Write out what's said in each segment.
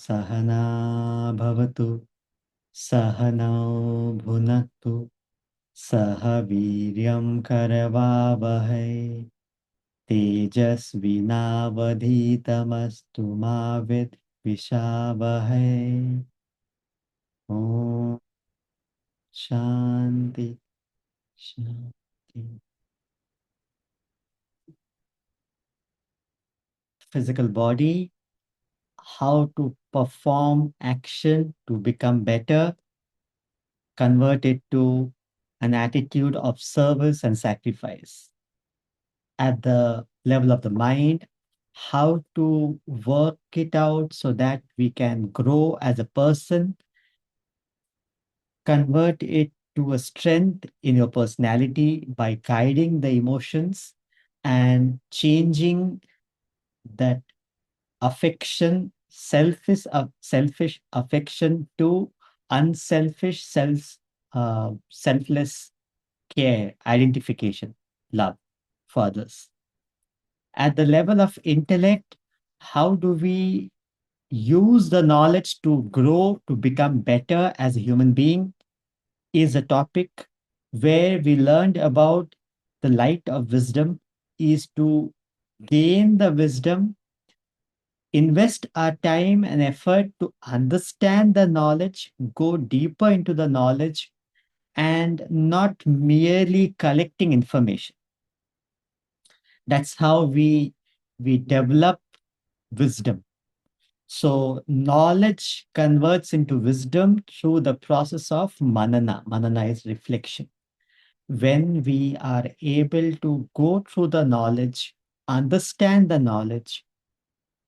सहना भवतु सहनौ भुनक्तु सह वीर्यं करवावहै तेजस्विनावधीतमस्तु मा विद्विषावहै। ॐ शान्ति शान्ति। Physical body, how to perform action to become better, convert it to an attitude of service and sacrifice. At the level of the mind, how to work it out so that we can grow as a person, convert it to a strength in your personality by guiding the emotions and changing that affection, selfish affection to unselfish, selfless care, identification, love for others. At the level of intellect, how do we use the knowledge to grow, to become better as a human being, is a topic where we learned about the light of wisdom is to gain the wisdom, invest our time and effort to understand the knowledge, go deeper into the knowledge, and not merely collecting information. That's how we develop wisdom. So knowledge converts into wisdom through the process of manana. Manana is reflection. When we are able to go through the knowledge, understand the knowledge,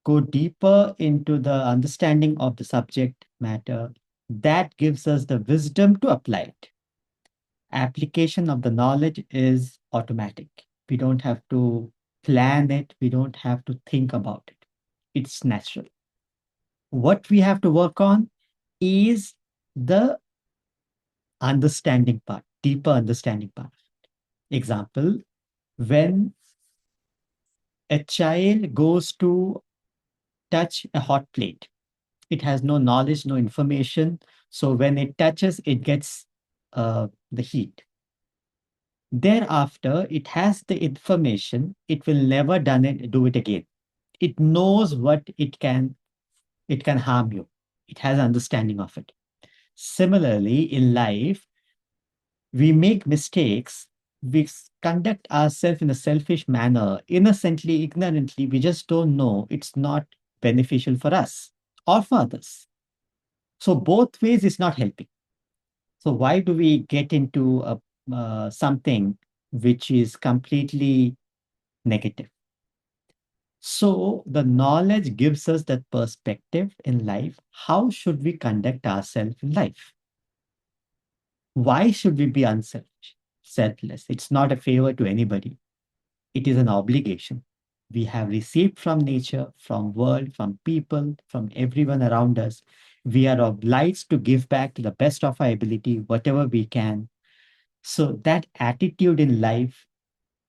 go deeper into the understanding of the subject matter, that gives us the wisdom to apply it. Application of the knowledge is automatic. We don't have to plan it, we don't have to think about it. It's natural. What we have to work on is the understanding part, deeper understanding part. Example, when a child goes to touch a hot plate, it has no knowledge, no information. So when it touches, it gets the heat. Thereafter, it has the information. It will never do it again. It knows what it can harm you. It has understanding of it. Similarly, in life, we make mistakes. We conduct ourselves in a selfish manner, innocently, ignorantly. We just don't know it's not beneficial for us or for others. So both ways is not helping. So why do we get into something which is completely negative? So the knowledge gives us that perspective in life. How should we conduct ourselves in life? Why should we be unselfish, selfless? It's not a favor to anybody. It is an obligation. We have received from nature, from world, from people, from everyone around us. We are obliged to give back to the best of our ability, whatever we can. So that attitude in life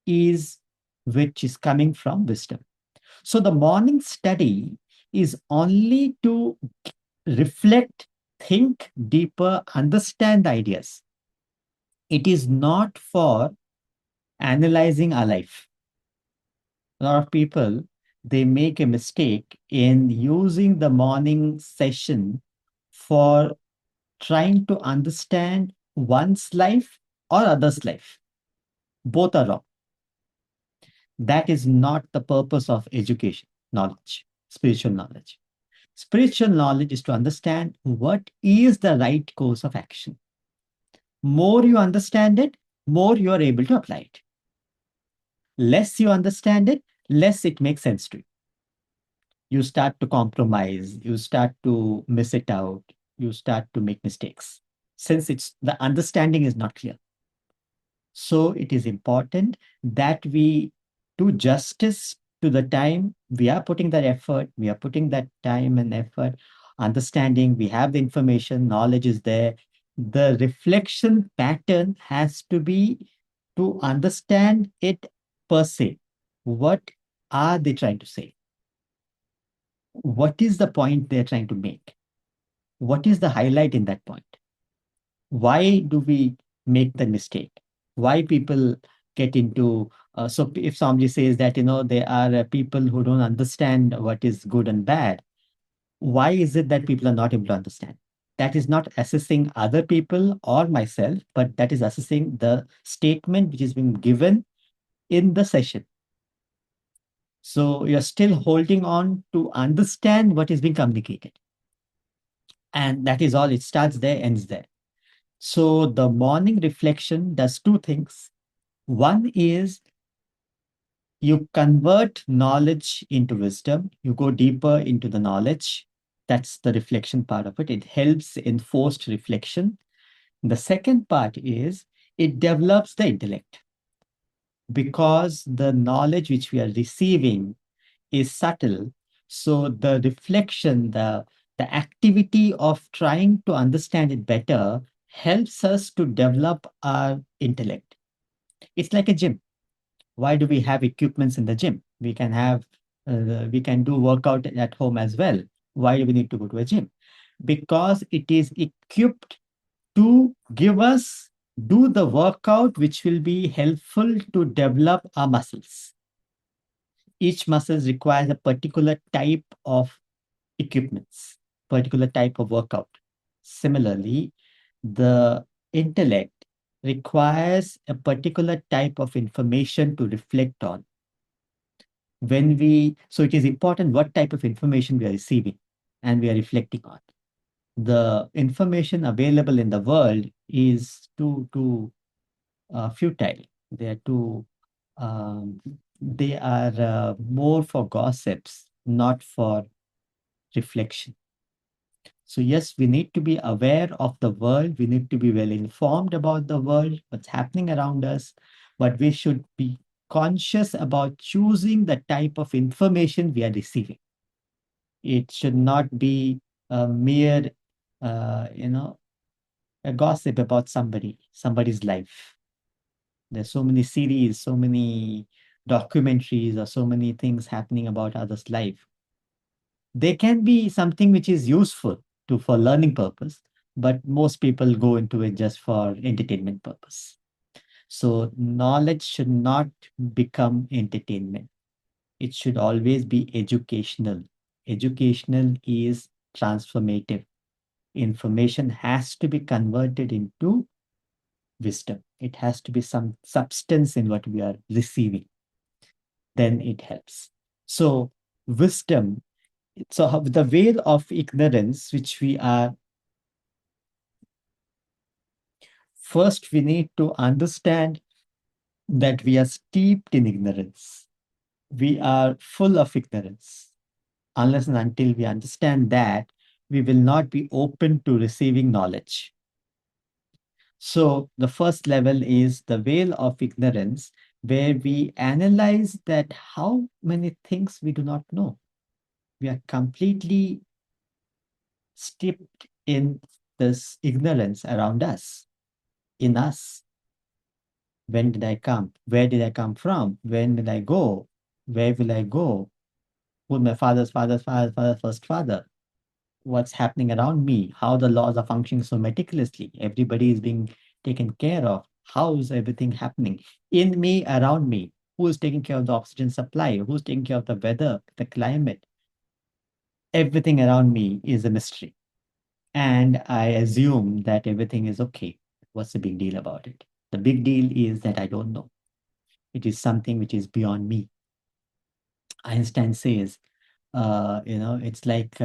is which is coming from wisdom. So the morning study is only to reflect, think deeper, understand the ideas. It is not for analyzing our life. A lot of people, they make a mistake in using the morning session for trying to understand one's life or others' life. Both are wrong. That is not the purpose of education, knowledge, spiritual knowledge. Spiritual knowledge is to understand what is the right course of action. More you understand it, more you are able to apply it. Less you understand it, less it makes sense to you. You start to compromise, you start to miss it out, you start to make mistakes since it's the understanding is not clear. So it is important that we do justice to the time. We are putting that effort, we are putting that time and effort, understanding, we have the information, knowledge is there. The reflection pattern has to be to understand it per se. What are they trying to say? What is the point they're trying to make? What is the highlight in that point? Why do we make the mistake? Why people get into so if somebody says that there are people who don't understand what is good and bad, why is it that people are not able to understand? That is not assessing other people or myself, but that is assessing the statement which is being given in the session. So you're still holding on to understand what is being communicated. And that is all. It starts there, ends there. So the morning reflection does two things. One is you convert knowledge into wisdom, you go deeper into the knowledge. That's the reflection part of it. It helps in forced reflection. The second part is it develops the intellect because the knowledge which we are receiving is subtle. So the reflection, the activity of trying to understand it better helps us to develop our intellect. It's like a gym. Why do we have equipments in the gym? We can do workout at home as well. Why do we need to go to a gym? Because it is equipped to give us do the workout which will be helpful to develop our muscles. Each muscle requires a particular type of equipments, particular type of workout. Similarly, the intellect requires a particular type of information to reflect on. So it is important what type of information we are receiving and we are reflecting on. The information available in the world is too futile. They are too they are more for gossips, not for reflection. So yes, we need to be aware of the world. We need to be well informed about the world, what's happening around us, but we should be conscious about choosing the type of information we are receiving. It should not be a mere, a gossip about somebody's life. There's so many series, so many documentaries, or so many things happening about others' life. They can be something which is useful for learning purpose, but most people go into it just for entertainment purpose. So knowledge should not become entertainment. It should always be educational. Educational is transformative. Information has to be converted into wisdom. It has to be some substance in what we are receiving. Then it helps. So wisdom, the veil of ignorance, which we are, first we need to understand that we are steeped in ignorance. We are full of ignorance. Unless and until we understand that, we will not be open to receiving knowledge. So the first level is the veil of ignorance, where we analyze that how many things we do not know. We are completely steeped in this ignorance around us, in us. When did I come? Where did I come from? When will I go? Where will I go? Who's my father's first father? What's happening around me? How the laws are functioning so meticulously? Everybody is being taken care of. How is everything happening in me, around me? Who is taking care of the oxygen supply? Who's taking care of the weather, the climate? Everything around me is a mystery. And I assume that everything is okay. What's the big deal about it? The big deal is that I don't know. It is something which is beyond me. Einstein says, it's like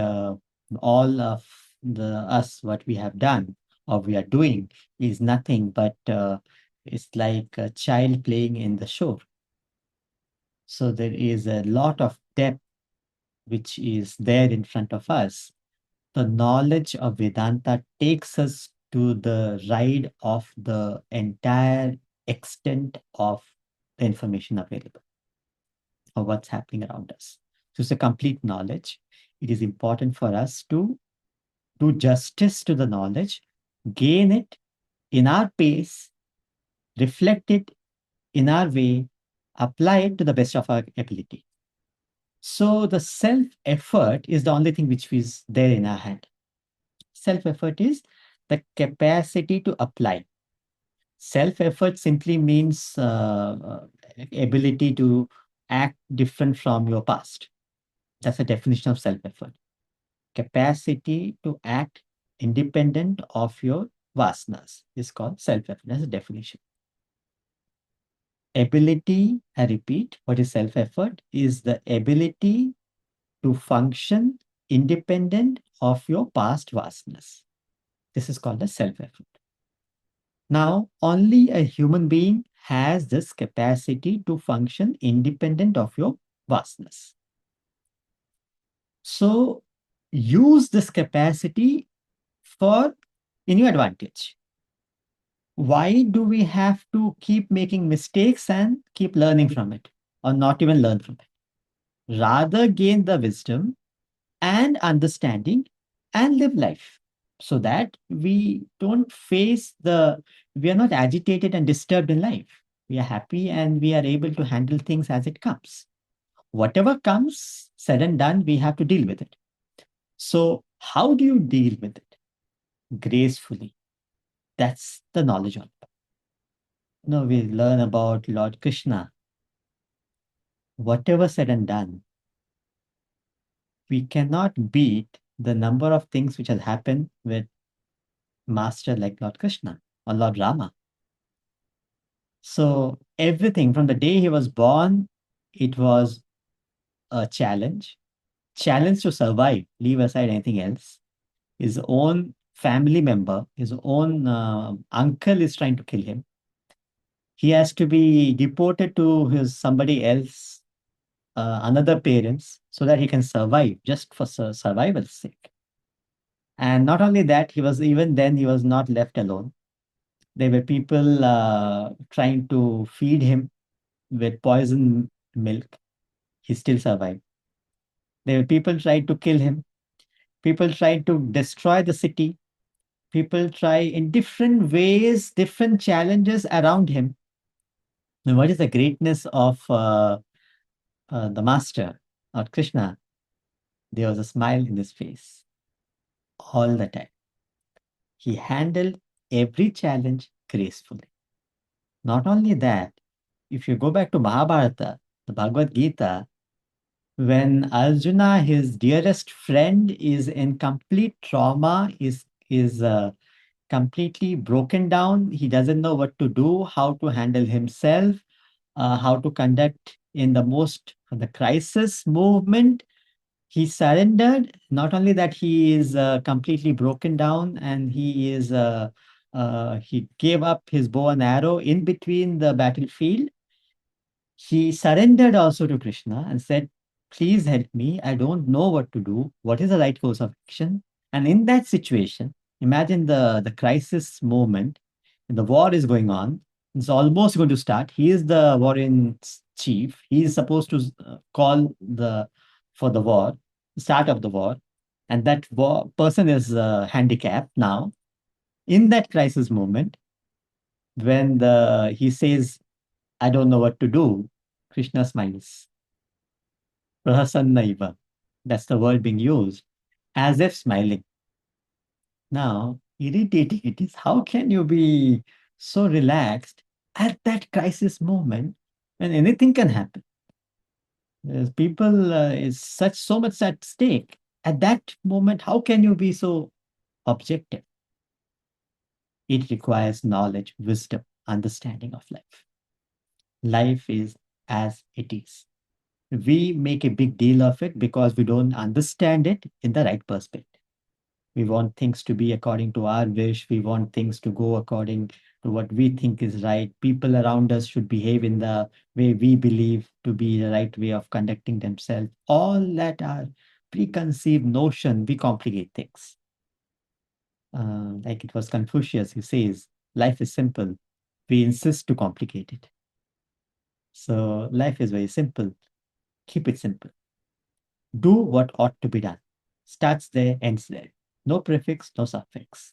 all of us, what we have done or we are doing is nothing but it's like a child playing in the shore. So there is a lot of depth which is there in front of us. The knowledge of Vedanta takes us to the ride of the entire extent of the information available of what's happening around us. So it's a complete knowledge. It is important for us to do justice to the knowledge, gain it in our pace, reflect it in our way, apply it to the best of our ability. So the self effort is the only thing which is there in our hand. Self effort is the capacity to apply. Self effort simply means ability to act different from your past. That's the definition of self effort. Capacity to act independent of your vasanas is called self effort. That's the definition. Ability, I repeat, what is self effort? Is the ability to function independent of your past vasanas. This is called a self effort. Now, only a human being has this capacity to function independent of your vasanas. So, use this capacity for in your advantage. Why do we have to keep making mistakes and keep learning from it, or not even learn from it? Rather, gain the wisdom and understanding and live life so that we don't we are not agitated and disturbed in life. We are happy and we are able to handle things as it comes. Whatever comes, said and done, we have to deal with it. So, how do you deal with it? Gracefully. That's the knowledge on it. No, we learn about Lord Krishna. Whatever said and done, we cannot beat the number of things which has happened with master like Lord Krishna or Lord Rama. So everything from the day he was born, it was a challenge to survive, leave aside anything else. His own family member, his own uncle is trying to kill him. He has to be deported to his somebody else, another parents, so that he can survive, just for survival's sake. And not only that, he was not left alone. There were people trying to feed him with poison milk. He still survived. There were people trying to kill him. People tried to destroy the city. People try in different ways, different challenges around him. And what is the greatness of the master, or Krishna? There was a smile in his face all the time. He handled every challenge gracefully. Not only that, if you go back to Mahabharata, the Bhagavad Gita, when Arjuna, his dearest friend, is in complete trauma, is completely broken down. He doesn't know what to do, how to handle himself, how to conduct in the crisis movement. He surrendered. Not only that, he is completely broken down, and he gave up his bow and arrow in between the battlefield. He surrendered also to Krishna and said, "Please help me. I don't know what to do. What is the right course of action?" And in that situation, imagine the crisis moment. The war is going on. It's almost going to start. He is the warring chief. He is supposed to call for the war, start of the war. And that person is handicapped now. In that crisis moment, when he says, "I don't know what to do," Krishna smiles. Prasannaiva. That's the word being used, as if smiling. Now, irritating it is, how can you be so relaxed at that crisis moment when anything can happen? There's people is so much at stake. At that moment, how can you be so objective? It requires knowledge, wisdom, understanding of life. Life is as it is. We make a big deal of it because we don't understand it in the right perspective. We want things to be according to our wish. We want things to go according to what we think is right. People around us should behave in the way we believe to be the right way of conducting themselves. All that are preconceived notion. We complicate things. Like it was Confucius who says, life is simple. We insist to complicate it. So life is very simple. Keep it simple. Do what ought to be done. Starts there, ends there. No prefix, no suffix.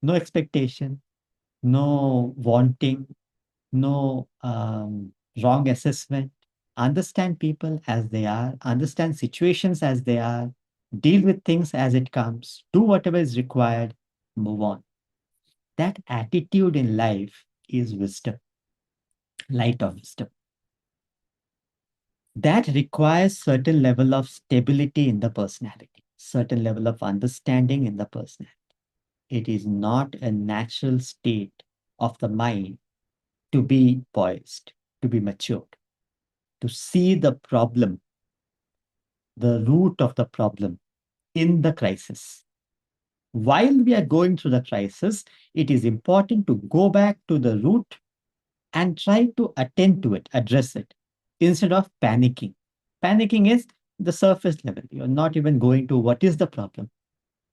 No expectation, no wanting, no wrong assessment. understand people as they are, understand situations as they are, deal with things as it comes, do whatever is required, move on. That attitude in life is wisdom, light of wisdom. That requires certain level of stability in the personality, certain level of understanding in the personality. It is not a natural state of the mind to be poised, to be matured, to see the problem, the root of the problem in the crisis. While we are going through the crisis, it is important to go back to the root and try to attend to it, address it, instead of panicking. Panicking is the surface level. You're not even going to what is the problem.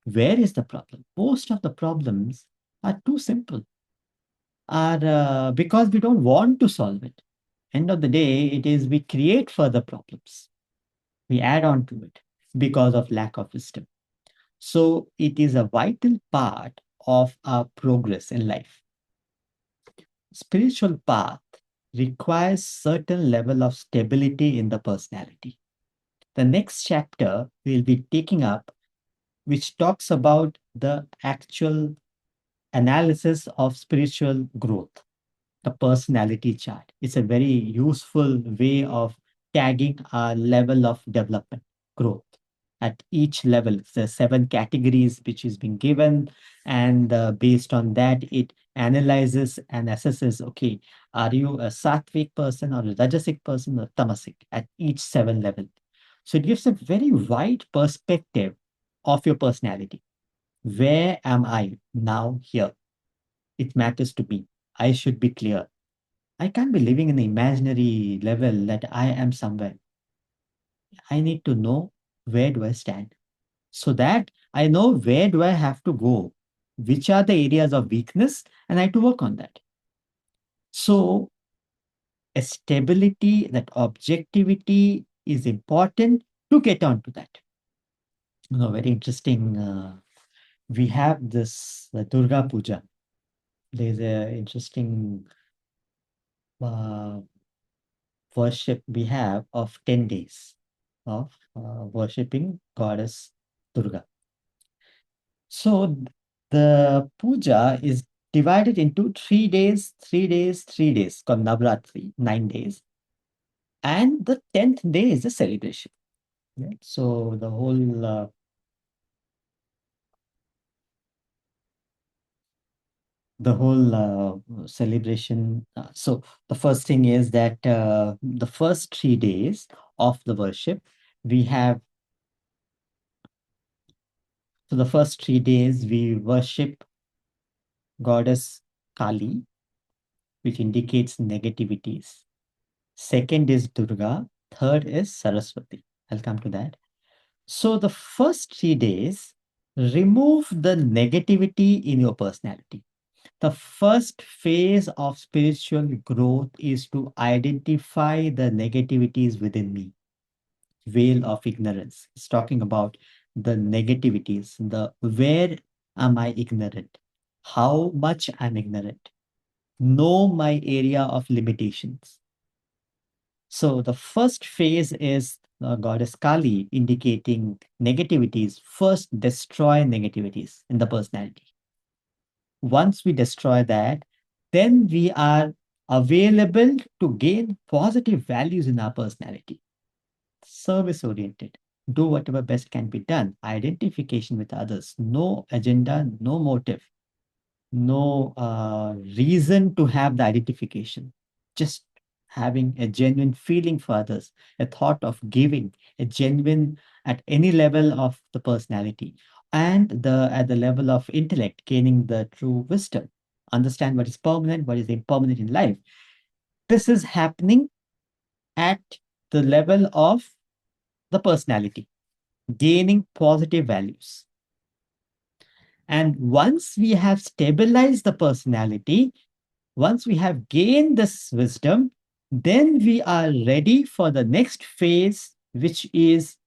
Where is the problem? Most of the problems are too simple, are because we don't want to solve it. End of the day, it is we create further problems. We add on to it because of lack of wisdom. So it is a vital part of our progress in life. Spiritual path requires certain level of stability in the personality. The next chapter we'll be taking up, which talks about the actual analysis of spiritual growth, the personality chart. It's a very useful way of tagging our level of development, growth. At each level, the 7 categories which is being given, and based on that, it analyzes and assesses. Okay, are you a sattvic person or a rajasic person or tamasic at each 7 level? So it gives a very wide perspective of your personality. Where am I now here? It matters to me. I should be clear. I can't be living in the imaginary level that I am somewhere. I need to know where do I stand so that I know where do I have to go, which are the areas of weakness, and I have to work on that. So, a stability, that objectivity is important to get onto that. Very interesting. We have this Durga Puja. There's a interesting uh, worship we have of 10 days of worshipping goddess Durga. So the puja is divided into 3 days, 3 days, 3 days, called Navratri, 9 days. And the 10th day is the celebration. Right? So the whole celebration. So the first thing is that the first 3 days of the worship, we have. So the first 3 days we worship goddess Kali, which indicates negativities. Second is Durga. Third is Saraswati. I'll come to that. So the first 3 days, remove the negativity in your personality. The first phase of spiritual growth is to identify the negativities within me. Veil of ignorance. It's talking about the negativities, the where am I ignorant? How much I'm ignorant? Know my area of limitations. So the first phase is goddess Kali indicating negativities. First, destroy negativities in the personality. Once we destroy that, then we are available to gain positive values in our personality. Service oriented. Do whatever best can be done. Identification with others. No agenda, no motive, no reason to have the identification. Just having a genuine feeling for others, a thought of giving, a genuine at any level of the personality, and the at the level of intellect, gaining the true wisdom, understand what is permanent, what is impermanent in life. This is happening at the level of the personality, gaining positive values. And once we have stabilized the personality, once we have gained this wisdom, then we are ready for the next phase, which is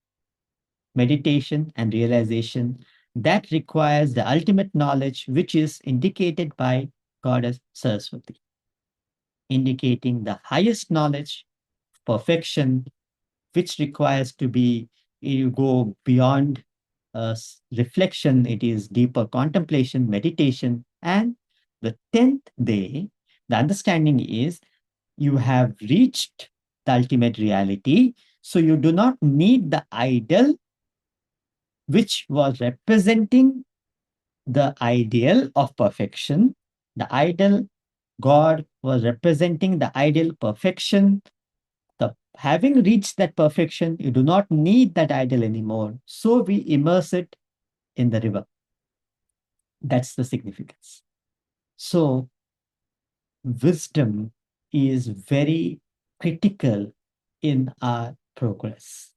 meditation and realization. That requires the ultimate knowledge, which is indicated by Goddess Saraswati, indicating the highest knowledge, perfection, which requires to be, you go beyond reflection, it is deeper contemplation, meditation. And the 10th day, the understanding is you have reached the ultimate reality. So you do not need the idol which was representing the ideal of perfection. The ideal God was representing the ideal perfection. The having reached that perfection, you do not need that idol anymore. So we immerse it in the river. That's the significance. So wisdom is very critical in our progress.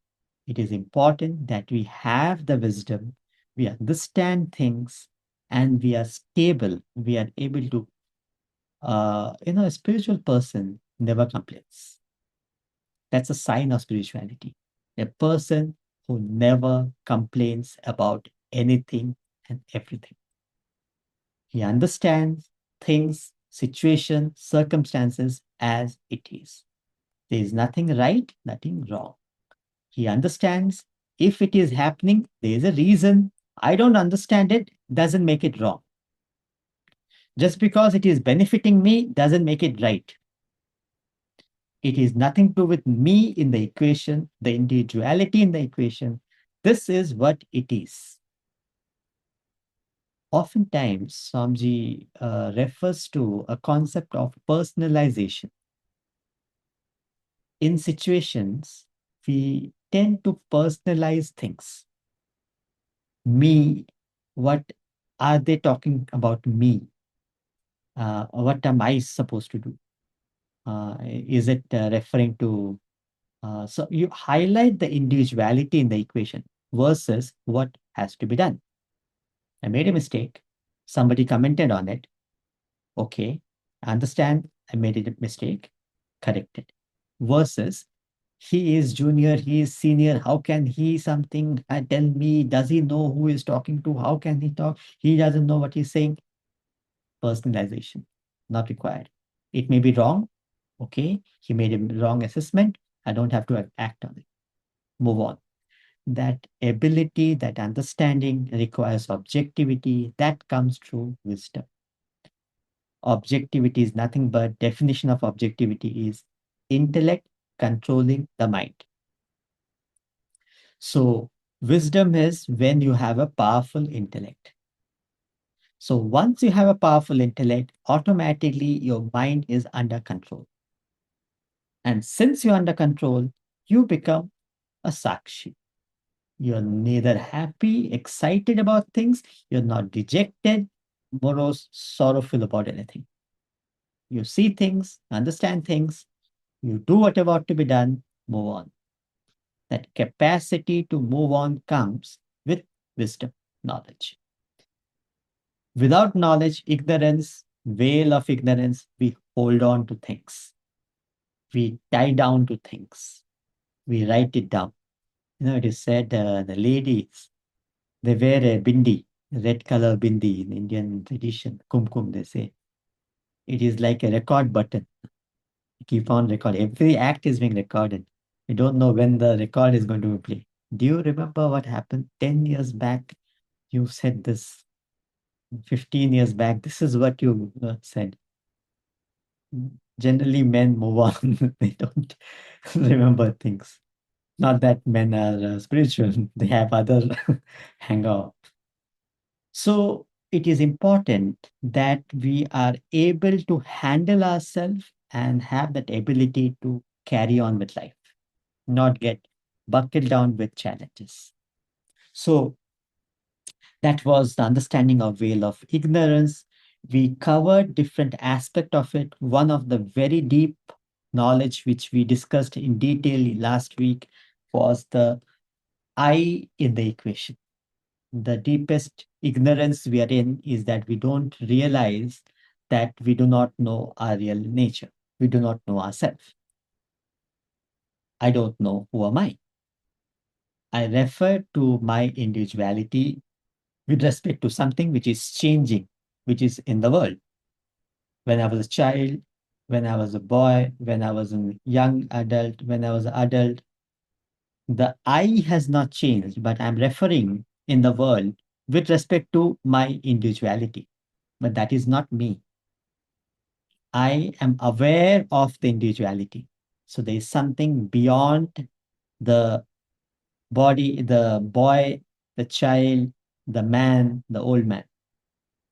It is important that we have the wisdom, we understand things, and we are stable. We are able to, a spiritual person never complains. That's a sign of spirituality. A person who never complains about anything and everything. He understands things, situation, circumstances as it is. There is nothing right, nothing wrong. He understands if it is happening, there is a reason. I don't understand it, doesn't make it wrong. Just because it is benefiting me doesn't make it right. It is nothing to do with me in the equation, the individuality in the equation. This is what it is. Oftentimes, Swamiji refers to a concept of personalization. In situations, we tend to personalize things. Me, what are they talking about me? What am I supposed to do? Is it referring to? So you highlight the individuality in the equation versus what has to be done. I made a mistake. Somebody commented on it. Okay, I understand I made a mistake. Correct it. Versus he is junior, he is senior. How can he something tell me? Does he know who is talking to? How can he talk? He doesn't know what he's saying. Personalization, not required. It may be wrong. Okay, he made a wrong assessment. I don't have to act on it. Move on. That ability, that understanding requires objectivity. That comes through wisdom. Objectivity is nothing but definition of objectivity is intellect controlling the mind. So wisdom is when you have a powerful intellect. So once you have a powerful intellect, automatically your mind is under control. And since you're under control, you become a sakshi. You're neither happy, excited about things, you're not dejected, morose, sorrowful about anything. You see things, understand things, you do whatever ought to be done, move on. That capacity to move on comes with wisdom, knowledge. Without knowledge, ignorance, veil of ignorance, we hold on to things. We tie down to things. We write it down. It is said the ladies, they wear a bindi, red color bindi in Indian tradition, kumkum, they say. It is like a record button. You keep on recording. Every act is being recorded. You don't know when the record is going to be played. Do you remember what happened 10 years back? You said this. 15 years back, this is what you said. Generally, men move on. They don't remember things. Not that men are spiritual, they have other hang out. So it is important that we are able to handle ourselves and have that ability to carry on with life, not get buckled down with challenges. So that was the understanding of veil of ignorance. We covered different aspect of it. One of the very deep knowledge which we discussed in detail last week was the I in the equation. The deepest ignorance we are in is that we don't realize that we do not know our real nature. We do not know ourselves. I don't know who am I. I refer to my individuality with respect to something which is changing, which is in the world. When I was a child, when I was a boy, when I was a young adult, when I was an adult. The I has not changed, but I'm referring in the world with respect to my individuality. But that is not me. I am aware of the individuality. So there is something beyond the body, the boy, the child, the man, the old man.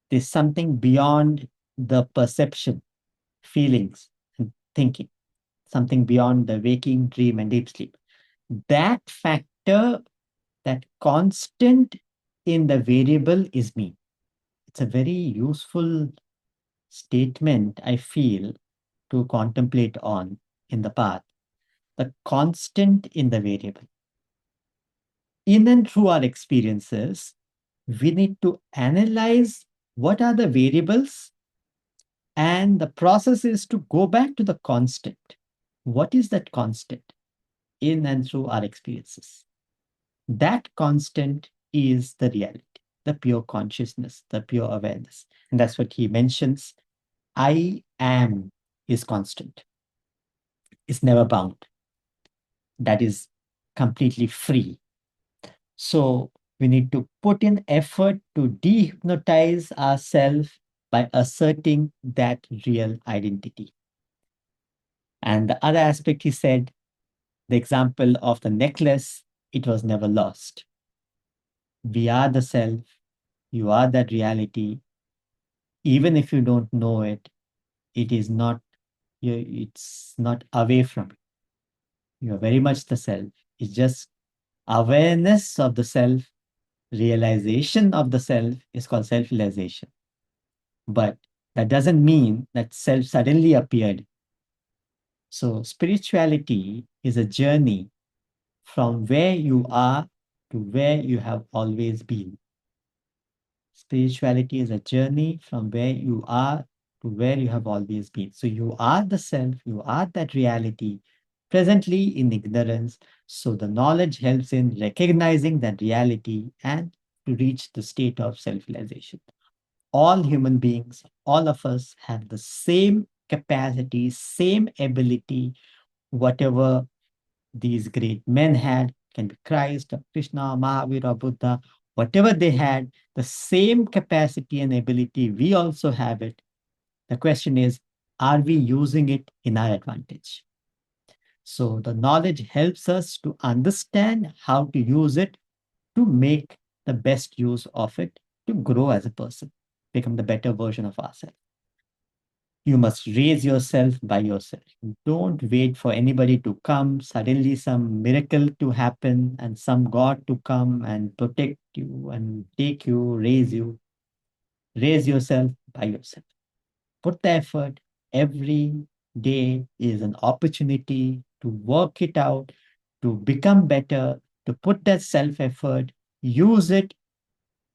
There's something beyond the perception, feelings, and thinking, something beyond the waking, dream, and deep sleep. That factor, that constant in the variable is me. It's a very useful statement, I feel, to contemplate on in the path. The constant in the variable. In and through our experiences, we need to analyze what are the variables, and the process is to go back to the constant. What is that constant in and through our experiences? That constant is the reality, the pure consciousness, the pure awareness. And that's what he mentions. I am is constant, is never bound. That is completely free. So we need to put in effort to dehypnotize ourselves by asserting that real identity. And the other aspect, he said, the example of the necklace, it was never lost. We are the self, you are that reality. Even if you don't know it, it is not, it's not away from you. You are very much the self. It's just awareness of the self, realization of the self is called self realization. But that doesn't mean that self suddenly appeared. So, spirituality is a journey from where you are to where you have always been. Spirituality is a journey from where you are to where you have always been. So, you are the self, you are that reality, presently in ignorance. So, the knowledge helps in recognizing that reality and to reach the state of self realization. All human beings, all of us have the same capacity, same ability, whatever these great men had, can be Christ, or Krishna, Mahavir, or Buddha, whatever they had, the same capacity and ability, we also have it. The question is, are we using it in our advantage? So the knowledge helps us to understand how to use it to make the best use of it to grow as a person, become the better version of ourselves. You must raise yourself by yourself. Don't wait for anybody to come, suddenly some miracle to happen, and some God to come and protect you and take you, raise you. Raise yourself by yourself. Put the effort. Every day is an opportunity to work it out, to become better, to put that self effort, use it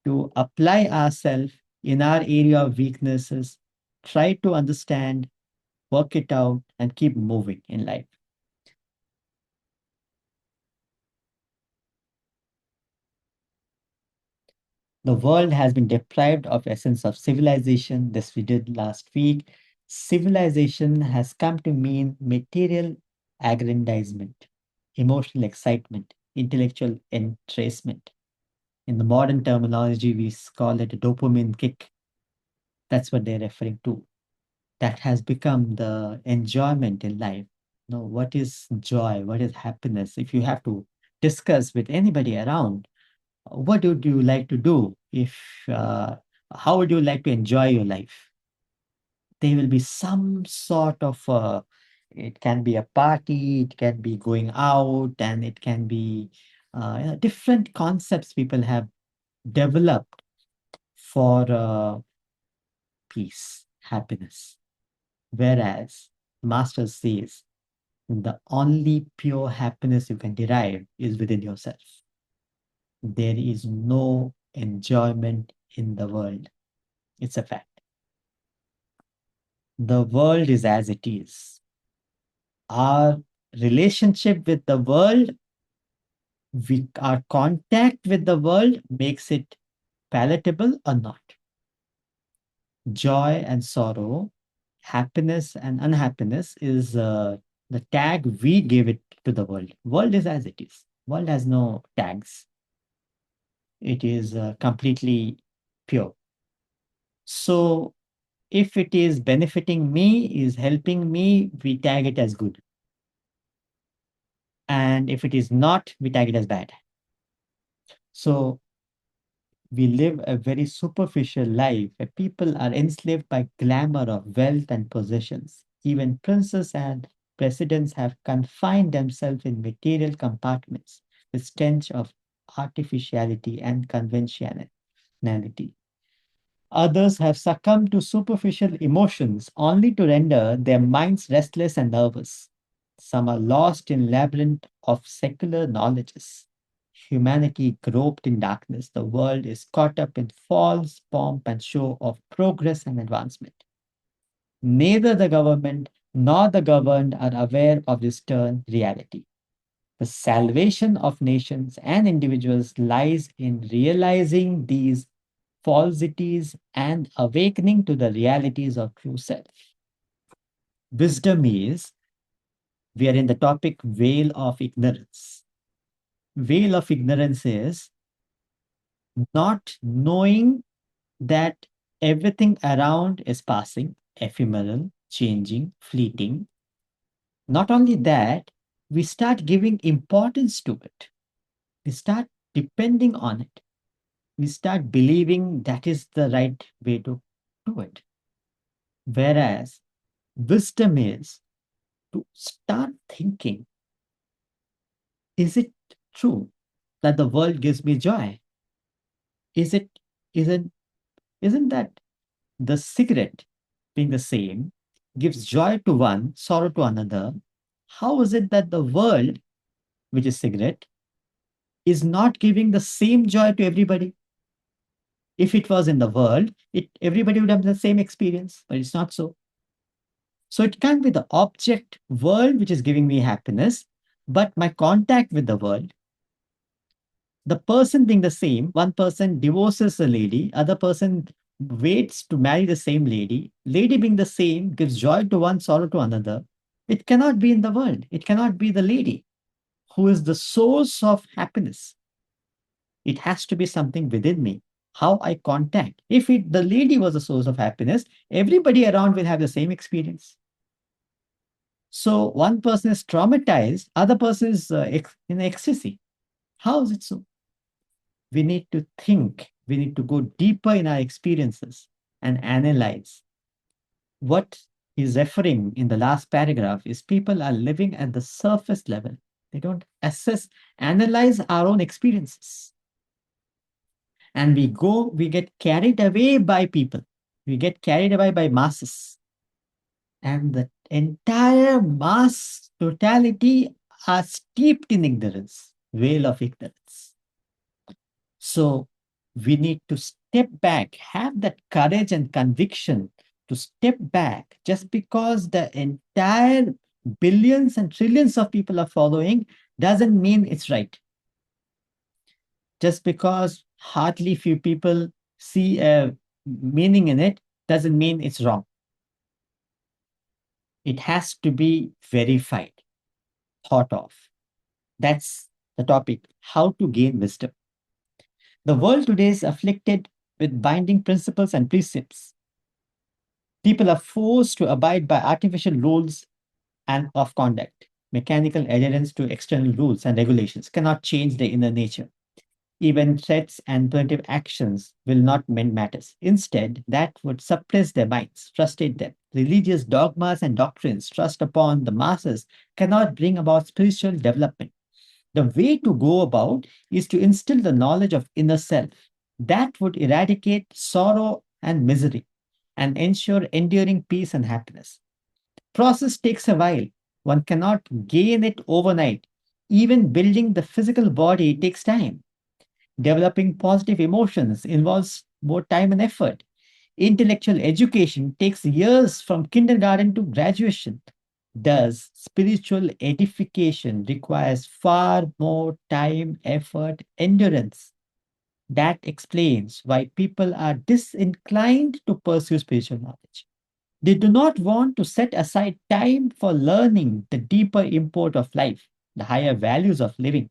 to apply ourselves in our area of weaknesses, try to understand, work it out, and keep moving in life. The world has been deprived of essence of civilization. This we did last week. Civilization has come to mean material aggrandizement, emotional excitement, intellectual entracement. In the modern terminology, we call it a dopamine kick. That's what they're referring to. That has become the enjoyment in life. No, what is joy? What is happiness? If you have to discuss with anybody around, what would you like to do? If how would you like to enjoy your life? There will be some sort of it can be a party, it can be going out, and it can be different concepts people have developed for peace, happiness. Whereas Master says the only pure happiness you can derive is within yourself. There is no enjoyment in the world. It's a fact. The world is as it is. Our relationship with the world, our contact with the world makes it palatable or not. Joy and sorrow Happiness and unhappiness is the tag we give it to the world. World is as it is. World has no tags. It is completely pure. So if it is benefiting me, is helping me, we tag it as good. And if it is not, we tag it as bad. So we live a very superficial life where people are enslaved by glamour of wealth and possessions. Even princes and presidents have confined themselves in material compartments with stench of artificiality and conventionality. Others have succumbed to superficial emotions only to render their minds restless and nervous. Some are lost in labyrinth of secular knowledges. Humanity groped in darkness. The world is caught up in false pomp and show of progress and advancement. Neither the government nor the governed are aware of this stern reality. The salvation of nations and individuals lies in realizing these falsities and awakening to the realities of true self. Wisdom is, we are in the topic veil of ignorance. Veil of ignorance is not knowing that everything around is passing, ephemeral, changing, fleeting. Not only that, we start giving importance to it. We start depending on it. We start believing that is the right way to do it. Whereas wisdom is to start thinking, is it true that the world gives me joy? Is it isn't isn't that the cigarette being the same gives joy to one, sorrow to another? How is it that the world, which is cigarette, is not giving the same joy to everybody? If it was in the world, it everybody would have the same experience, but it's not so. So it can't be the object world which is giving me happiness, but my contact with the world. The person being the same, one person divorces a lady, other person waits to marry the same lady. Lady being the same gives joy to one, sorrow to another. It cannot be in the world. It cannot be the lady who is the source of happiness. It has to be something within me. How I contact. If the lady was the source of happiness, everybody around will have the same experience. So one person is traumatized, other person is in ecstasy. How is it so? We need to think, we need to go deeper in our experiences and analyze. What he's referring in the last paragraph is people are living at the surface level. They don't assess, analyze our own experiences. And we get carried away by people. We get carried away by masses. And the entire mass totality are steeped in ignorance, veil of ignorance. So we need to step back, have that courage and conviction to step back. Just because the entire billions and trillions of people are following doesn't mean it's right. Just because hardly few people see a meaning in it doesn't mean it's wrong. It has to be verified, thought of. That's the topic, how to gain wisdom. The world today is afflicted with binding principles and precepts. People are forced to abide by artificial rules and of conduct. Mechanical adherence to external rules and regulations cannot change their inner nature. Even threats and preventive actions will not mend matters. Instead, that would suppress their minds, frustrate them. Religious dogmas and doctrines thrust upon the masses cannot bring about spiritual development. The way to go about is to instill the knowledge of inner self. That would eradicate sorrow and misery and ensure enduring peace and happiness. Process takes a while. One cannot gain it overnight. Even building the physical body takes time. Developing positive emotions involves more time and effort. Intellectual education takes years from kindergarten to graduation. Thus, spiritual edification requires far more time, effort, endurance. That explains why people are disinclined to pursue spiritual knowledge. They do not want to set aside time for learning the deeper import of life, the higher values of living.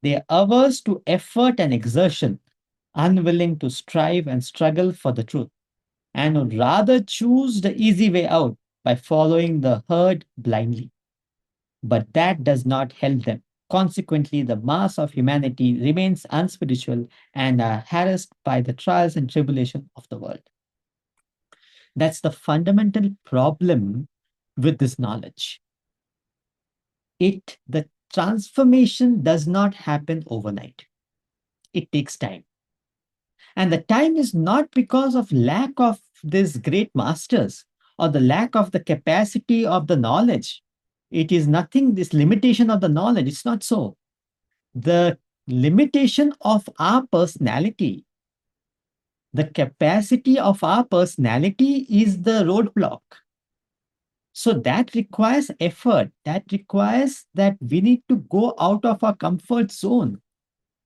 They are averse to effort and exertion, unwilling to strive and struggle for the truth, and would rather choose the easy way out by following the herd blindly. But that does not help them. Consequently, the mass of humanity remains unspiritual and are harassed by the trials and tribulation of the world. That's the fundamental problem with this knowledge. The transformation does not happen overnight. It takes time. And the time is not because of lack of these great masters or the lack of the capacity of the knowledge. It is nothing, this limitation of the knowledge. It's not so. The limitation of our personality, the capacity of our personality is the roadblock. So that requires effort. That requires that we need to go out of our comfort zone.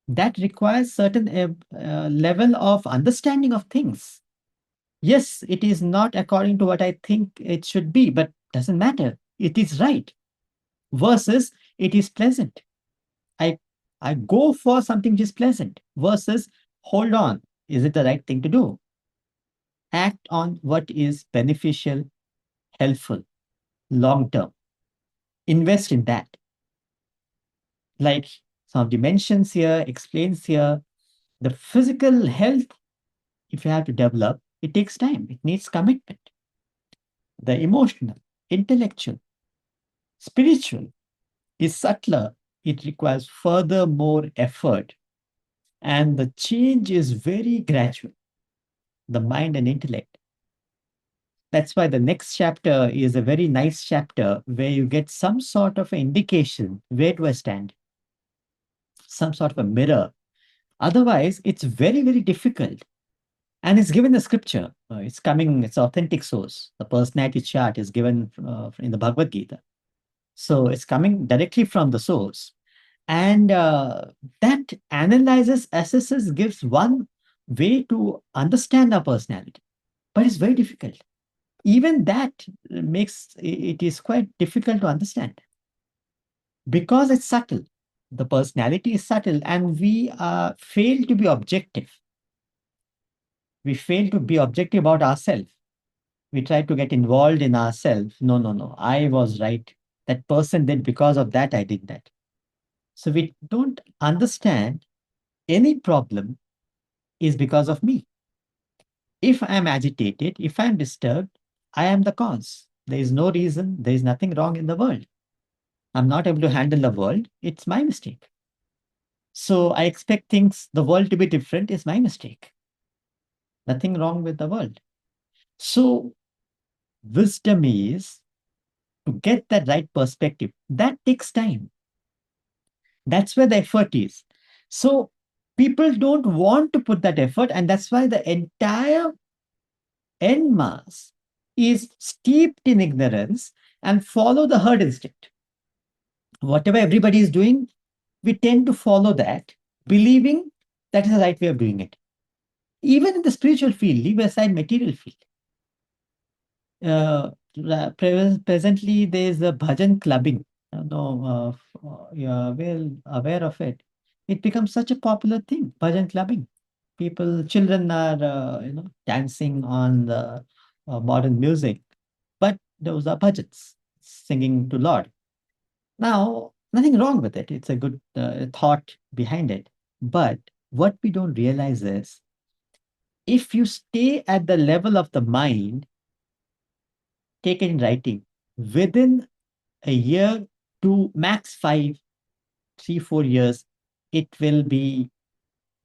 That requires certain level of understanding of things. Yes, it is not according to what I think it should be, but doesn't matter. It is right. Versus it is pleasant. I I go for something which is pleasant versus hold on, is it the right thing to do? Act on what is beneficial, helpful, long term. Invest in that. Like some of the mentions here, explains here, the physical health, if you have to develop, it takes time, it needs commitment. The emotional, intellectual, spiritual is subtler, it requires further more effort, and the change is very gradual. The mind and intellect. That's why the next chapter is a very nice chapter where you get some sort of an indication where do I stand, some sort of a mirror. Otherwise, it's very, very difficult. And it's given the scripture. It's coming, it's authentic source. The personality chart is given in the Bhagavad Gita. So it's coming directly from the source. And that analyzes, assesses, gives one way to understand our personality. But it's very difficult. Even that makes it is quite difficult to understand because it's subtle. The personality is subtle, and we fail to be objective. We fail to be objective about ourselves. We try to get involved in ourselves. No, no, no. I was right. That person did because of that, I did that. So we don't understand any problem is because of me. If I'm agitated, if I'm disturbed, I am the cause. There is no reason, there is nothing wrong in the world. I'm not able to handle the world, it's my mistake. So I expect things, the world to be different is my mistake. Nothing wrong with the world. So wisdom is to get that right perspective. That takes time. That's where the effort is. So people don't want to put that effort, and that's why the entire en masse is steeped in ignorance and follow the herd instinct. Whatever everybody is doing, we tend to follow that, believing that is the right way of doing it. Even in the spiritual field, leave aside material field. Presently, there is a bhajan clubbing. No, you are well aware of it. It becomes such a popular thing, bhajan clubbing. People, children are, dancing on the modern music, but those are bhajans, singing to Lord. Now, nothing wrong with it. It's a good thought behind it. But what we don't realize is if you stay at the level of the mind, take it in writing, within a year to max 5, 3, 4 years, it will be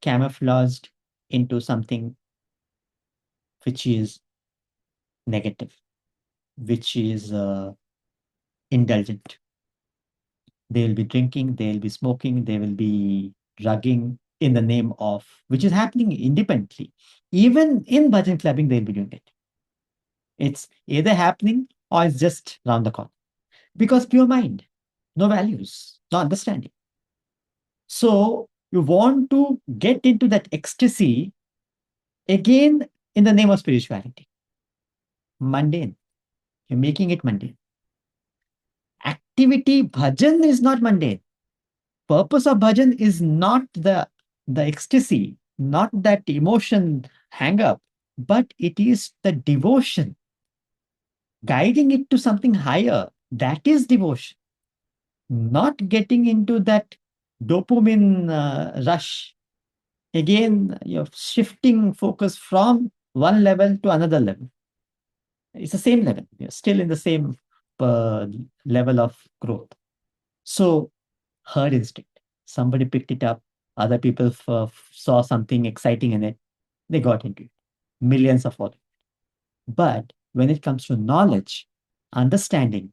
camouflaged into something which is negative, which is indulgent. They will be drinking, they will be smoking, they will be drugging in the name of, which is happening independently. Even in bhajan clubbing, they'll be doing it. It's either happening or it's just round the corner. Because pure mind, no values, no understanding. So you want to get into that ecstasy again in the name of spirituality. mundane. You're making it mundane. Activity bhajan is not mundane. Purpose of bhajan is not the ecstasy, not that emotion hang up, but it is the devotion, guiding it to something higher. That is devotion, not getting into that dopamine rush. Again, you're shifting focus from one level to another level. It's the same level. You're still in the same uh, level of growth. So, herd instinct. Somebody picked it up. Other people saw something exciting in it. They got into it. Millions of followers. But when it comes to knowledge, understanding,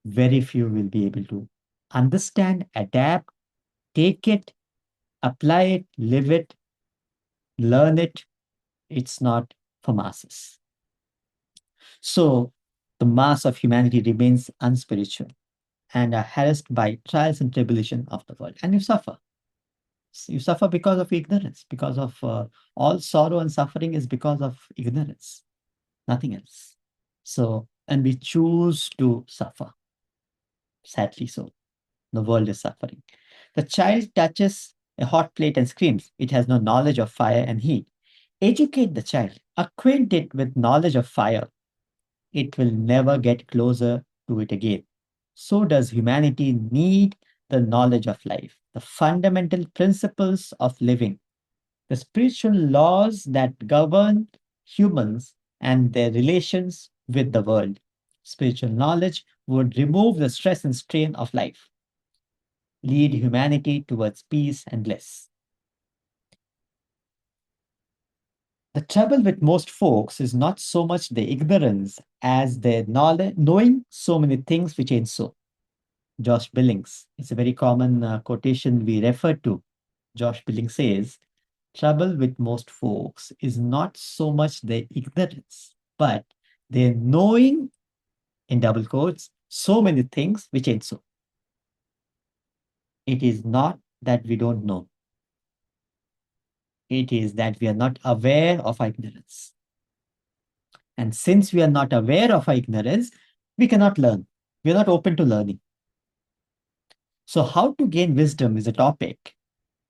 very few will be able to understand, adapt, take it, apply it, live it, learn it. It's not for masses. So the mass of humanity remains unspiritual and are harassed by trials and tribulation of the world. And you suffer. You suffer because of ignorance, because of all sorrow and suffering is because of ignorance, nothing else. So, and we choose to suffer, sadly so. The world is suffering. The child touches a hot plate and screams. It has no knowledge of fire and heat. Educate the child, acquaint it with knowledge of fire. It will never get closer to it again. So does humanity need the knowledge of life, the fundamental principles of living, the spiritual laws that govern humans and their relations with the world. Spiritual knowledge would remove the stress and strain of life, lead humanity towards peace and bliss. The trouble with most folks is not so much the ignorance as their knowledge, knowing so many things which ain't so. Josh Billings, it's a very common quotation we refer to. Josh Billings says, trouble with most folks is not so much their ignorance, but their knowing, in double quotes, so many things which ain't so. It is not that we don't know. It is that we are not aware of our ignorance. And since we are not aware of our ignorance, we cannot learn. We are not open to learning. So, how to gain wisdom is a topic.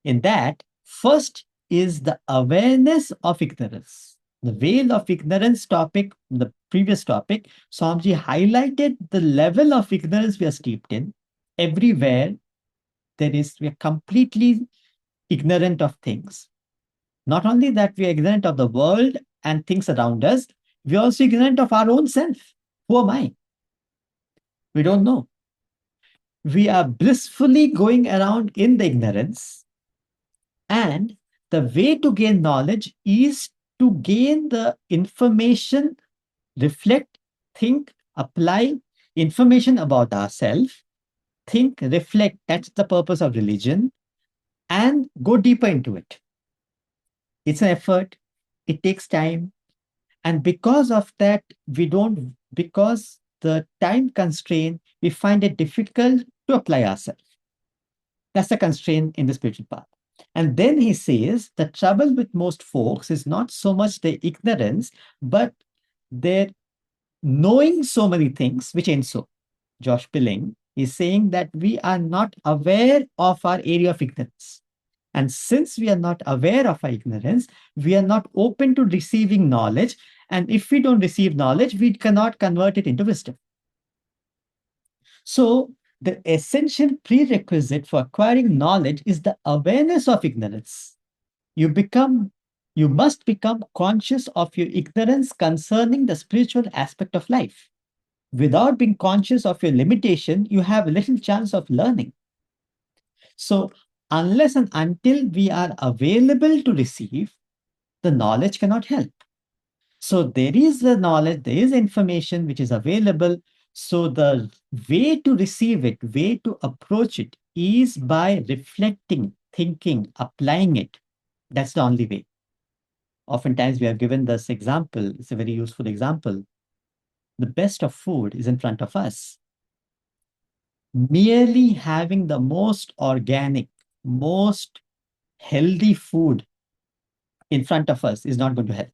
In that, first is the awareness of ignorance. The veil of ignorance topic, the previous topic, Swamiji highlighted the level of ignorance we are steeped in. Everywhere we are completely ignorant of things. Not only that, we are ignorant of the world and things around us, we are also ignorant of our own self. Who am I? We don't know. We are blissfully going around in the ignorance. And the way to gain knowledge is to gain the information, reflect, think, apply information about ourselves, think, reflect. That's the purpose of religion, and go deeper into it. It's an effort, it takes time. And because of that, because the time constraint, we find it difficult to apply ourselves. That's the constraint in the spiritual path. And then he says the trouble with most folks is not so much their ignorance, but their knowing so many things which ain't so. Josh Pilling is saying that we are not aware of our area of ignorance. And since we are not aware of our ignorance, we are not open to receiving knowledge. And if we don't receive knowledge, we cannot convert it into wisdom. So, the essential prerequisite for acquiring knowledge is the awareness of ignorance. You become you must become conscious of your ignorance concerning the spiritual aspect of life. Without being conscious of your limitation, you have little chance of learning. So, unless and until we are available to receive, the knowledge cannot help. So, there is the knowledge, there is information which is available. So, the way to receive it, way to approach it is by reflecting, thinking, applying it. That's the only way. Oftentimes, we are given this example. It's a very useful example. The best of food is in front of us. Merely having the most organic, most healthy food in front of us is not going to help.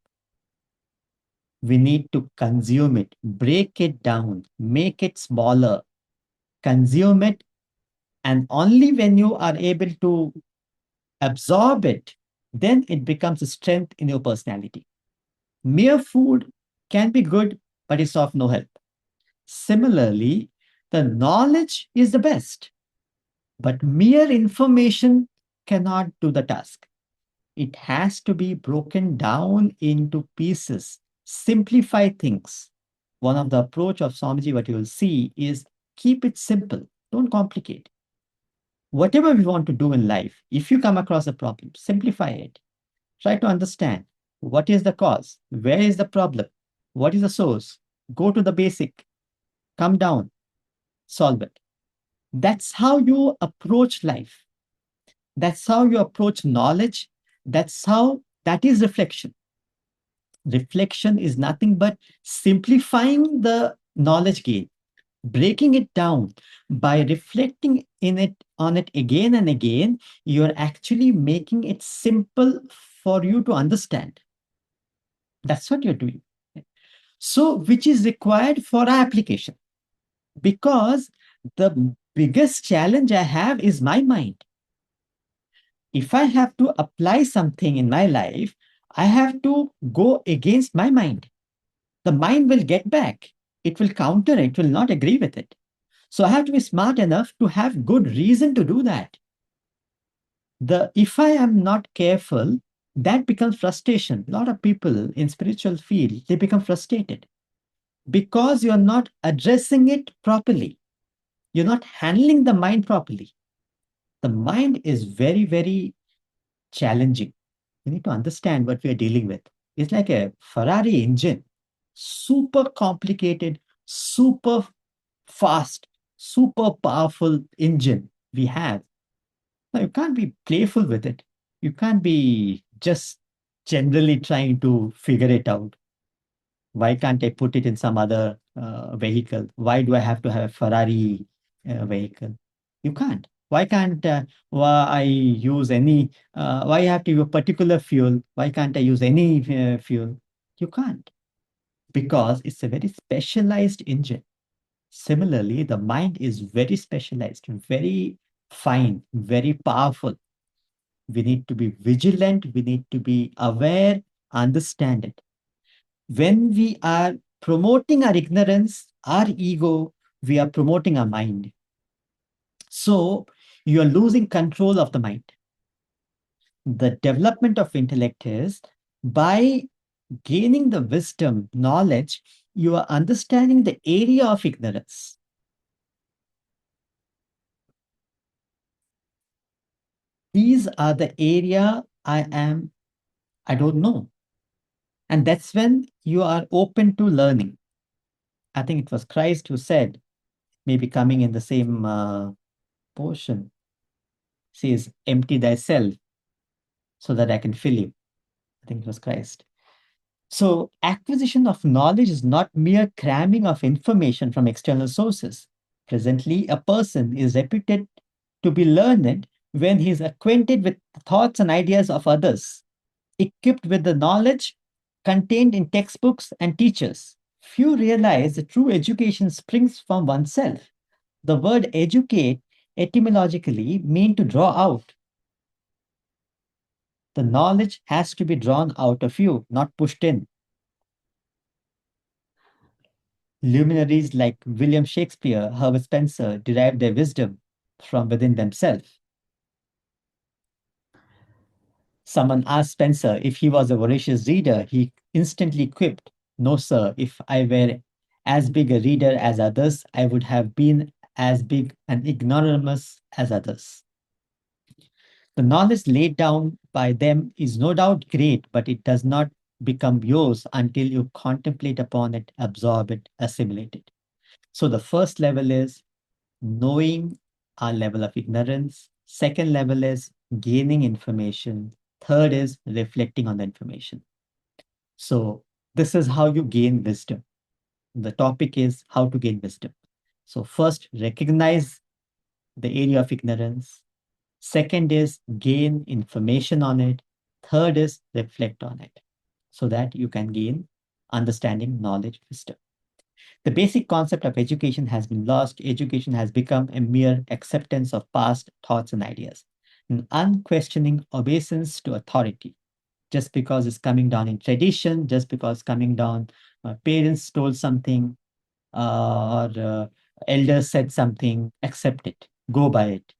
We need to consume it, break it down, make it smaller, consume it. And only when you are able to absorb it, then it becomes a strength in your personality. Mere food can be good, but it's of no help. Similarly, the knowledge is the best, but mere information cannot do the task. It has to be broken down into pieces, simplify things. One of the approach of Swamiji, what you will see is keep it simple, don't complicate. Whatever we want to do in life, if you come across a problem, simplify it. Try to understand what is the cause, where is the problem, what is the source. Go to the basic, come down, solve it. That's how you approach life. That's how you approach knowledge. That is reflection. Reflection is nothing but simplifying the knowledge gain, breaking it down. By reflecting in it on it again and again, you're actually making it simple for you to understand. That's what you're doing. So, which is required for our application. Because the biggest challenge I have is my mind. If I have to apply something in my life, I have to go against my mind. The mind will get back. It will counter it, will not agree with it. So I have to be smart enough to have good reason to do that. If I am not careful, that becomes frustration. A lot of people in spiritual field, they become frustrated because you're not addressing it properly. You're not handling the mind properly. The mind is very, very challenging. We need to understand what we are dealing with. It's like a Ferrari engine, super complicated, super fast, super powerful engine we have. Now, you can't be playful with it. You can't be just generally trying to figure it out. Why can't I put it in some other vehicle? Why do I have to have a Ferrari vehicle? You can't. Why can't why I use any? Why I have to use a particular fuel? Why can't I use any fuel? You can't, because it's a very specialized engine. Similarly, the mind is very specialized, very fine, very powerful. We need to be vigilant. We need to be aware, understand it. When we are promoting our ignorance, our ego, we are promoting our mind. So you are losing control of the mind. The development of intellect is by gaining the wisdom, knowledge, you are understanding the area of ignorance. These are the area I don't know. And that's when you are open to learning. I think it was Christ who said, maybe coming in the same portion, says, empty thyself so that I can fill you. I think it was Christ. So, acquisition of knowledge is not mere cramming of information from external sources. Presently, a person is reputed to be learned when he is acquainted with the thoughts and ideas of others, equipped with the knowledge contained in textbooks and teachers. Few realize that true education springs from oneself. The word educate etymologically means to draw out. The knowledge has to be drawn out of you, not pushed in. Luminaries like William Shakespeare, Herbert Spencer derived their wisdom from within themselves. Someone asked Spencer if he was a voracious reader. He instantly quipped, "No, sir, if I were as big a reader as others, I would have been as big and ignoramus as others." The knowledge laid down by them is no doubt great, but it does not become yours until you contemplate upon it, absorb it, assimilate it. So the first level is knowing our level of ignorance. Second level is gaining information. Third is reflecting on the information. So this is how you gain wisdom. The topic is how to gain wisdom. So first, recognize the area of ignorance. Second is gain information on it. Third is reflect on it so that you can gain understanding, knowledge, wisdom. The basic concept of education has been lost. Education has become a mere acceptance of past thoughts and ideas, an unquestioning obeisance to authority, just because it's coming down in tradition, just because coming down, parents told something, or elders said something, accept it, go by it.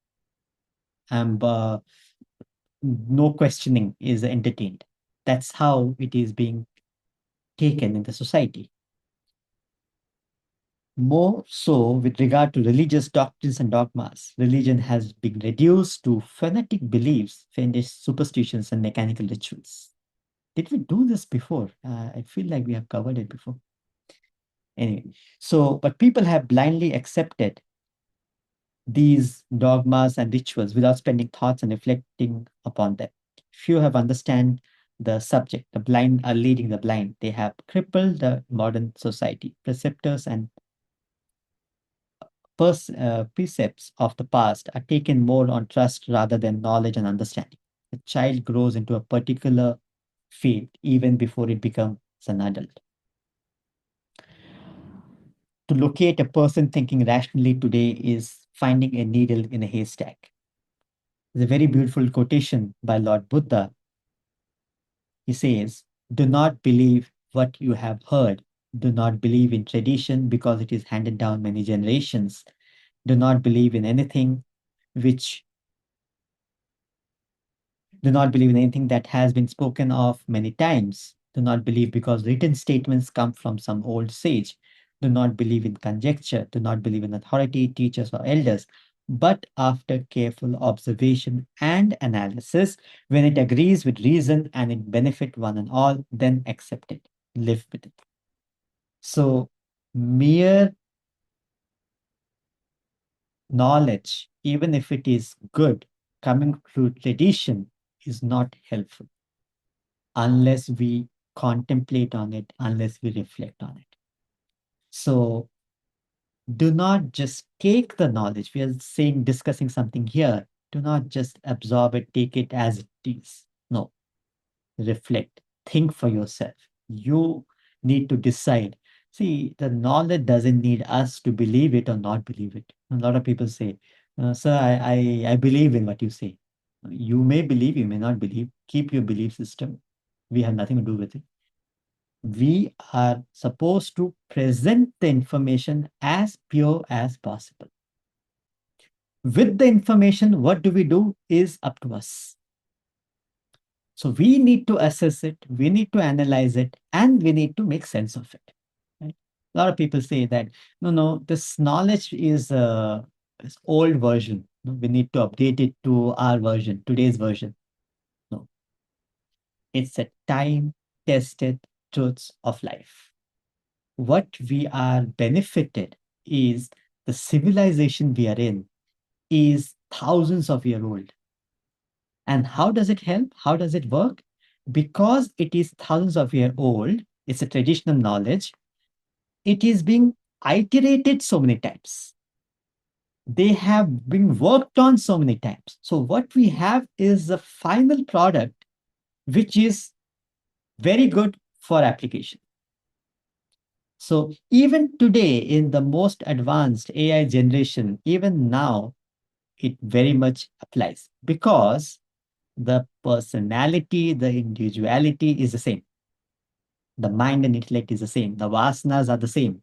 And no questioning is entertained. That's how it is being taken in the society. More so with regard to religious doctrines and dogmas, religion has been reduced to fanatic beliefs, fiendish superstitions, and mechanical rituals. Did we do this before? I feel like we have covered it before. Anyway, so, but people have blindly accepted these dogmas and rituals without spending thoughts and reflecting upon them. Few have understand the subject. The blind are leading the blind. They have crippled the modern society. Preceptors and precepts of the past are taken more on trust rather than knowledge and understanding. The child grows into a particular field even before it becomes an adult. To locate a person thinking rationally today is finding a needle in a haystack. There's a very beautiful quotation by Lord Buddha. He says, "Do not believe what you have heard. Do not believe in tradition because it is handed down many generations. Do not believe in anything which Do not believe in anything that has been spoken of many times. Do not believe because written statements come from some old sage. Do not believe in conjecture. Do not believe in authority, teachers, or elders. But after careful observation and analysis, when it agrees with reason and it benefit one and all, then accept it, live with it." So, mere knowledge, even if it is good, coming through tradition is not helpful unless we contemplate on it, unless we reflect on it. So do not just take the knowledge. We are saying, discussing something here. Do not just absorb it, take it as it is. No, reflect, think for yourself. You need to decide. See, the knowledge doesn't need us to believe it or not believe it. A lot of people say, "Sir, I believe in what you say." You may believe, you may not believe. Keep your belief system. We have nothing to do with it. We are supposed to present the information as pure as possible. With the information, what do we do is up to us. So we need to assess it, we need to analyze it, and we need to make sense of it. Right? A lot of people say that, no, this knowledge is old version. No, we need to update it to our version, today's version. No, it's a time-tested truths of life. What we are benefited is the civilization we are in is thousands of years old. And how does it help? How does it work? Because it is thousands of years old, it's a traditional knowledge, it is being iterated so many times. They have been worked on so many times. So what we have is a final product which is very good for application. So even today, in the most advanced AI generation, even now, it very much applies because the personality, the individuality is the same. The mind and intellect is the same. The vasanas are the same.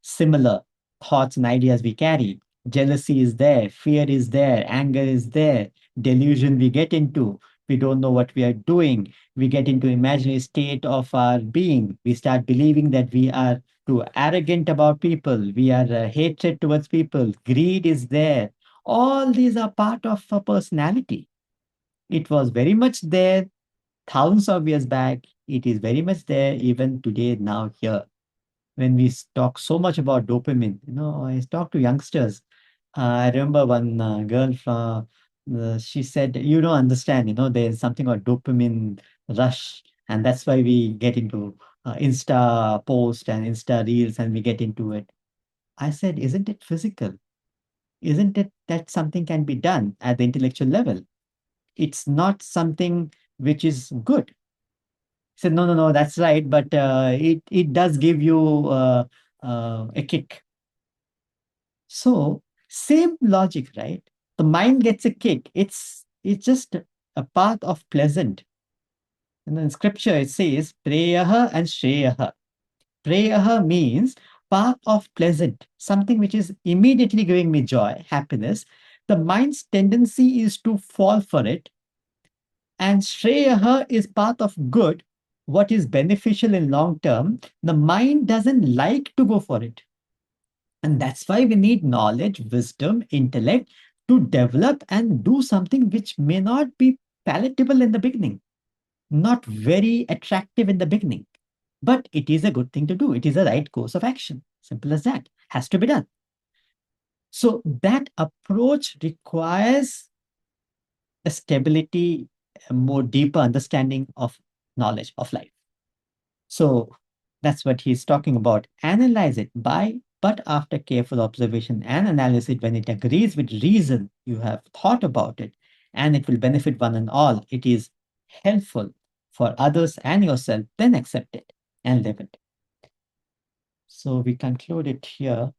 Similar thoughts and ideas we carry. Jealousy is there, fear is there, anger is there, delusion we get into. We don't know what we are doing. We get into imaginary state of our being. We start believing that we are too arrogant about people. We are hatred towards people. Greed is there. All these are part of a personality. It was very much there thousands of years back. It is very much there even today, now, here. When we talk so much about dopamine, I talk to youngsters. I remember one girl from, she said, "You don't understand, there's something called dopamine rush. And that's why we get into Insta post and Insta reels and we get into it." I said, "Isn't it physical? Isn't it that something can be done at the intellectual level? It's not something which is good." He said, no, no, no, that's right, but it does give you a kick. So same logic, right? The mind gets a kick. It's just a path of pleasant. And in scripture it says preyaha and shreyaha. Preyaha means path of pleasant, something which is immediately giving me joy, happiness. The mind's tendency is to fall for it. And shreyaha is path of good, what is beneficial in long term. The mind doesn't like to go for it. And that's why we need knowledge, wisdom, intellect to develop and do something which may not be palatable in the beginning, not very attractive in the beginning, but it is a good thing to do. It is a right course of action. Simple as that. Has to be done. So that approach requires a stability, a more deeper understanding of knowledge of life. So that's what he's talking about. Analyze it by, but after careful observation and analysis, when it agrees with reason, you have thought about it, and it will benefit one and all. It is helpful for others and yourself, then accept it and live it. So we conclude it here.